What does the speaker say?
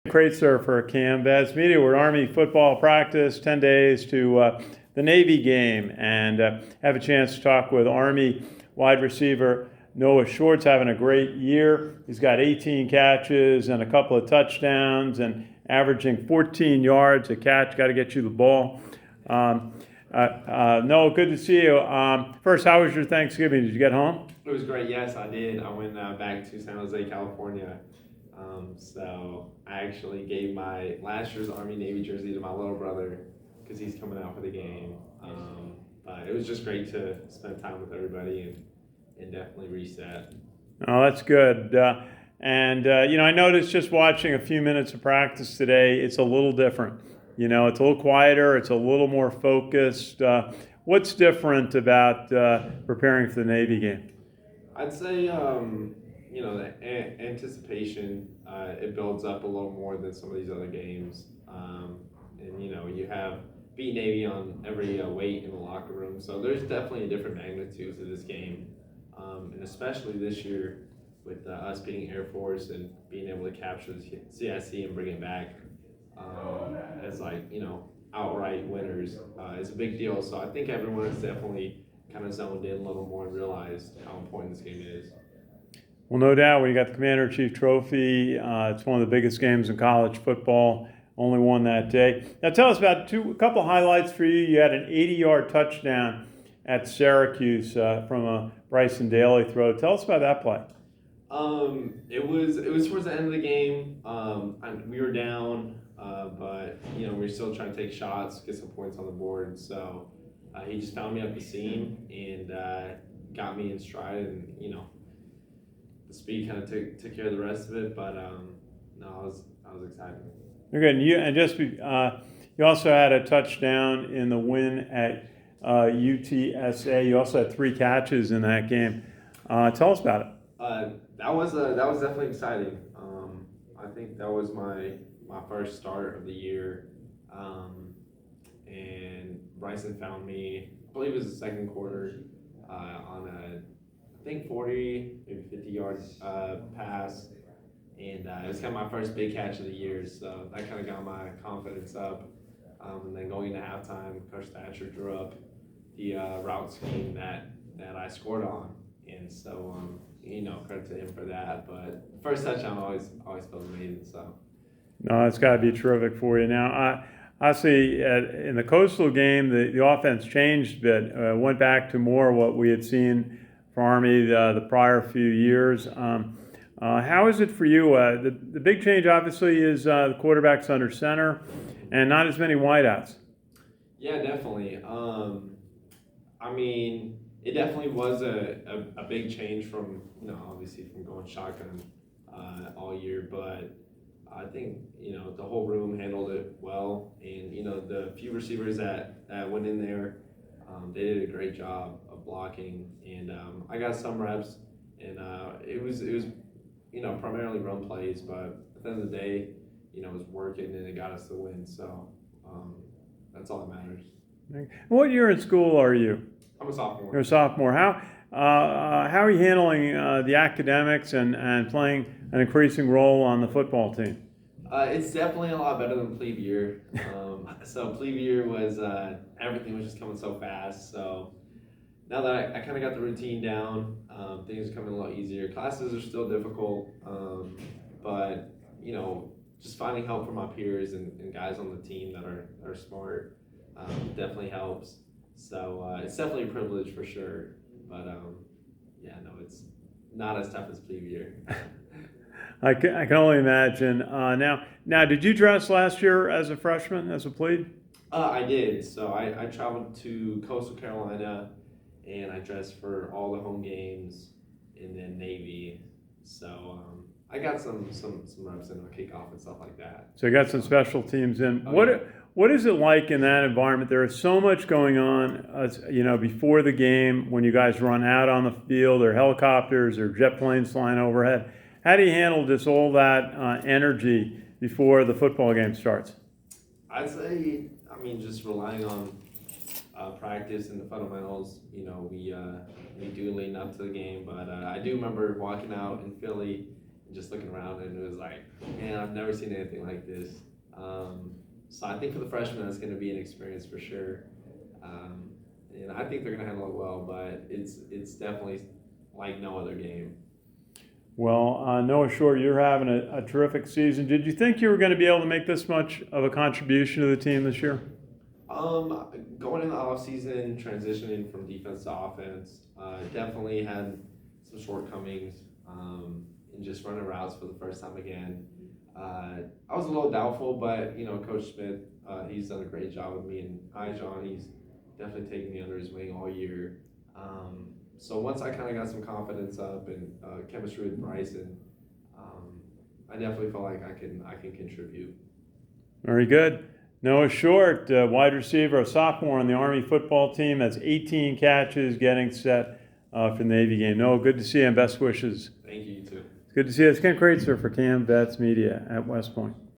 Crate surfer Cam Vaz Media. We're Army football practice, 10 days to the Navy game, and have a chance to talk with Army wide receiver Noah Short's having a great year. He's got 18 catches and a couple of touchdowns and averaging 14 yards a catch. Got to get you the ball. Noah, good to see you. First, how was your Thanksgiving? Did you get home? It was great. Yes, I did. I went back to San Jose, California. So I actually gave my last year's Army Navy jersey to my little brother because he's coming out for the game. But it was just great to spend time with everybody and definitely reset. Oh, that's good. I noticed just watching a few minutes of practice today, it's a little different. It's a little quieter. It's a little more focused. What's different about preparing for the Navy game? I'd say, the anticipation, it builds up a little more than some of these other games. You have beat Navy on every weight in the locker room. So there's definitely a different magnitude to this game. And especially this year with us beating Air Force and being able to capture the CIC and bring it back as outright winners is a big deal. So I think everyone is definitely kind of zoned in a little more and realized how important this game is. Well, no doubt. When you got the Commander-in-Chief Trophy, it's one of the biggest games in college football. Only won that day. Now, tell us about a couple highlights for you. You had an 80-yard touchdown at Syracuse from a Bryson Daly throw. Tell us about that play. It was towards the end of the game. We were down, but we were still trying to take shots, get some points on the board. So he just found me at the seam and got me in stride, and the speed kind of took care of the rest of it. But no, I was excited. Okay, you also had a touchdown in the win at UTSA. You also had 3 catches in that game. Tell us about it. That was definitely exciting. I think that was my first start of the year, and Bryson found me. I believe it was the second quarter on a, I think 40 maybe 50-yard pass, and it was kind of my first big catch of the year. So that kind of got my confidence up. And then going into halftime, Coach Thatcher drew up the route scheme that I scored on, and so credit to him for that. But first touchdown always feels amazing. So no, it's got to be terrific for you. Now, I see in the Coastal game the offense changed a bit. Went back to more what we had seen for Army the prior few years. How is it for you? The big change obviously is the quarterback's under center, and not as many wideouts. Yeah, definitely. It definitely was a big change from obviously from going shotgun all year, but I think the whole room handled it well, and the few receivers that went in there, they did a great job of blocking, and I got some reps, and it was primarily run plays, but at the end of the day, it was working and it got us the win. So that's all that matters. What year in school are you? I'm a sophomore. You're a sophomore. How are you handling the academics and playing an increasing role on the football team? It's definitely a lot better than plebe year. So plebe year was everything was just coming so fast. So now that I kind of got the routine down, things are coming a lot easier. Classes are still difficult, but just finding help from my peers and guys on the team that are smart definitely helps. So it's definitely a privilege for sure. But it's not as tough as plebe year. I can only imagine. Now, did you dress last year as a freshman, as a plebe? I did. So I traveled to Coastal Carolina, and I dressed for all the home games, and then Navy. So I got some reps in the kickoff and stuff like that. So you got some special teams in. Yeah. What is it like in that environment? There is so much going on, before the game when you guys run out on the field, or helicopters or jet planes flying overhead. How do you handle all that energy before the football game starts? I'd say, just relying on practice and the fundamentals. We do lean up to the game, but I do remember walking out in Philly and just looking around, and it was like, man, I've never seen anything like this. So I think for the freshmen, that's going to be an experience for sure. Um, and I think they're going to handle it well, but it's definitely like no other game. Well, Noah Short, you're having a terrific season. Did you think you were going to be able to make this much of a contribution to the team this year? Going in the off season, transitioning from defense to offense, definitely had some shortcomings. And just running routes for the first time again. I was a little doubtful, but Coach Smith, he's done a great job with me, and John, he's definitely taken me under his wing all year. So once I kind of got some confidence up and chemistry with Bryson, I definitely felt like I can contribute. Very good. Noah Short, wide receiver, a sophomore on the Army football team. That's 18 catches, getting set for the Navy game. Noah, good to see you, and best wishes. Thank you, you too. Good to see you. It's Ken Kreitzer for Cam Vets Media at West Point.